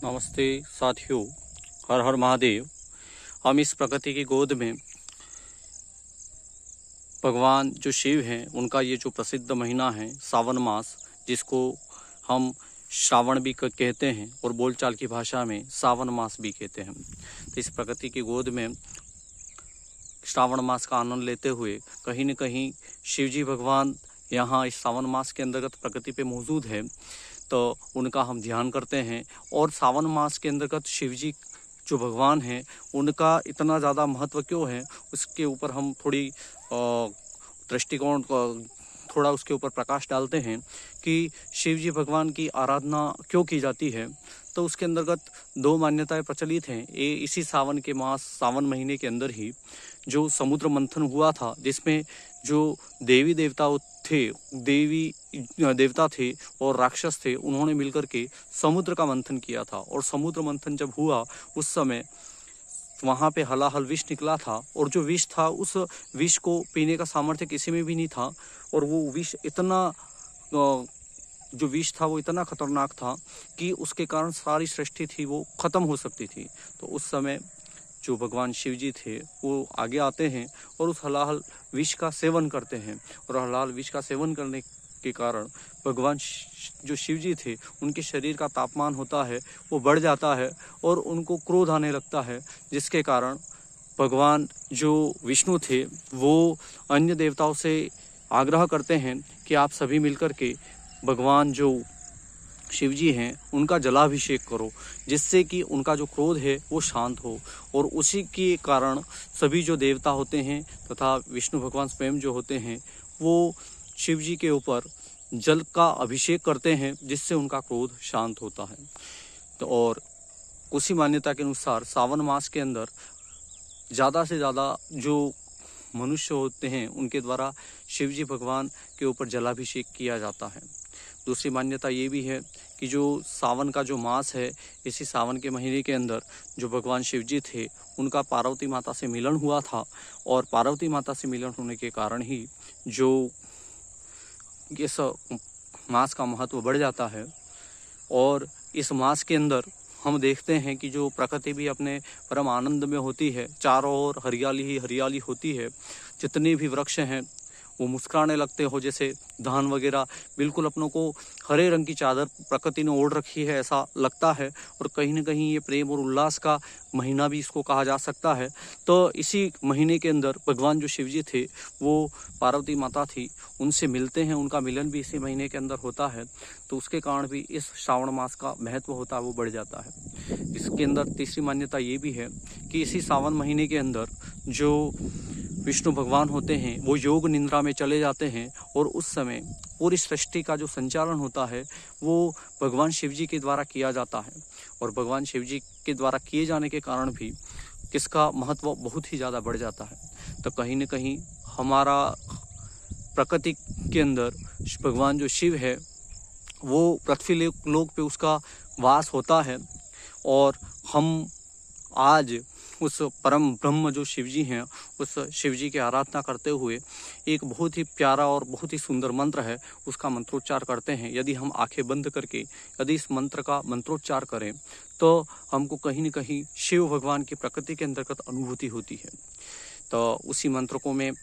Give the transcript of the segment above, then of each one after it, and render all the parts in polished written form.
नमस्ते साथियों, हर हर महादेव। हम इस प्रकृति की गोद में भगवान जो शिव हैं उनका ये जो प्रसिद्ध महीना है सावन मास, जिसको हम श्रावण भी कहते हैं और बोलचाल की भाषा में सावन मास भी कहते हैं। तो इस प्रकृति की गोद में श्रावण मास का आनंद लेते हुए कहीं न कहीं शिवजी भगवान यहाँ इस सावन मास के अंतर्गत प्रकृति पे मौजूद है, तो उनका हम ध्यान करते हैं। और सावन मास के अंतर्गत शिवजी जो भगवान हैं उनका इतना ज़्यादा महत्व क्यों है, उसके ऊपर हम थोड़ी दृष्टिकोण थोड़ा उसके ऊपर प्रकाश डालते हैं कि शिवजी भगवान की आराधना क्यों की जाती है। तो उसके अंतर्गत दो मान्यताएं प्रचलित हैं। ये इसी सावन महीने के अंदर ही जो समुद्र मंथन हुआ था, जिसमें जो देवी देवता थे और राक्षस थे, उन्होंने मिलकर के समुद्र का मंथन किया था। और समुद्र मंथन जब हुआ उस समय वहाँ पे हलाहल विष निकला था, और जो विष था उस विष को पीने का सामर्थ्य किसी में भी नहीं था। और वो विष जो विष था वो इतना खतरनाक था कि उसके कारण सारी सृष्टि थी वो खत्म हो सकती थी। तो उस समय जो भगवान शिव जी थे वो आगे आते हैं और उस हलाहल विष का सेवन करते हैं। और हलाहल विष का सेवन करने के कारण भगवान जो शिव जी थे उनके शरीर का तापमान होता है वो बढ़ जाता है और उनको क्रोध आने लगता है, जिसके कारण भगवान जो विष्णु थे वो अन्य देवताओं से आग्रह करते हैं कि आप सभी मिलकर के भगवान जो शिव जी हैं उनका जलाभिषेक करो, जिससे कि उनका जो क्रोध है वो शांत हो। और उसी के कारण सभी जो देवता होते हैं तथा विष्णु भगवान स्वयं जो होते हैं वो शिव जी के ऊपर जल का अभिषेक करते हैं, जिससे उनका क्रोध शांत होता है। तो और उसी मान्यता के अनुसार सावन मास के अंदर ज़्यादा से ज़्यादा जो मनुष्य होते हैं उनके द्वारा शिव जी भगवान के ऊपर जलाभिषेक किया जाता है। दूसरी मान्यता ये भी है कि जो सावन का जो मास है, इसी सावन के महीने के अंदर जो भगवान शिव जी थे उनका पार्वती माता से मिलन हुआ था। और पार्वती माता से मिलन होने के कारण ही जो इस मास का महत्व बढ़ जाता है। और इस मास के अंदर हम देखते हैं कि जो प्रकृति भी अपने परम आनंद में होती है, चारों ओर हरियाली ही हरियाली होती है। जितने भी वृक्ष हैं वो मुस्कुराने लगते हो, जैसे धान वगैरह बिल्कुल अपनों को हरे रंग की चादर प्रकृति ने ओढ़ रखी है ऐसा लगता है। और कहीं न कहीं ये प्रेम और उल्लास का महीना भी इसको कहा जा सकता है। तो इसी महीने के अंदर भगवान जो शिव जी थे वो पार्वती माता थी, उनसे मिलते हैं, उनका मिलन भी इसी महीने के अंदर होता है। तो उसके कारण भी इस श्रावण मास का महत्व होता है वो बढ़ जाता है। इसके अंदर तीसरी मान्यता ये भी है कि इसी सावन महीने के अंदर जो विष्णु भगवान होते हैं वो योग निद्रा में चले जाते हैं, और उस समय पूरी सृष्टि का जो संचालन होता है वो भगवान शिव जी के द्वारा किया जाता है। और भगवान शिव जी के द्वारा किए जाने के कारण भी किसका महत्व बहुत ही ज़्यादा बढ़ जाता है। तो कहीं न कहीं हमारा प्रकृति के अंदर भगवान जो शिव है वो पृथ्वी लोक पे उसका वास होता है। और हम आज उस परम ब्रह्म जो शिवजी हैं उस शिवजी की आराधना करते हुए एक बहुत ही प्यारा और बहुत ही सुंदर मंत्र है उसका मंत्रोच्चार करते हैं। यदि हम आंखें बंद करके यदि इस मंत्र का मंत्रोच्चार करें तो हमको कहीं न कहीं शिव भगवान की प्रकृति के अंतर्गत अनुभूति होती है। तो उसी मंत्र को मैं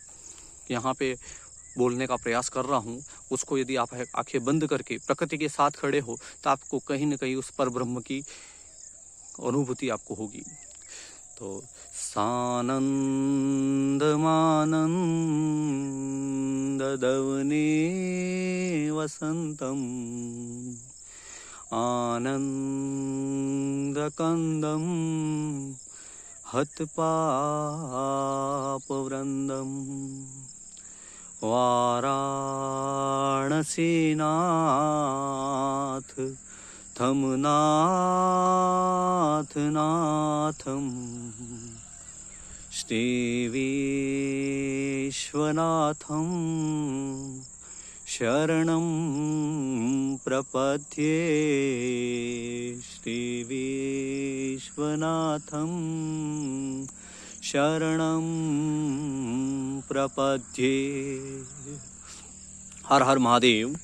यहाँ पे बोलने का प्रयास कर रहा हूँ। उसको यदि आप आंखें बंद करके प्रकृति के साथ खड़े हो तो आपको कहीं न कहीं उस पर ब्रह्म की अनुभूति आपको होगी। तो सानंद मानंद दवने वसंतम आनंद कंदम हतपाप वृंदम वाराणसीनाथ थम नाथ नाथम श्री विश्वनाथम शरणं प्रपद्ये श्री विश्वनाथम शरणं प्रपद्ये। हर हर महादेव।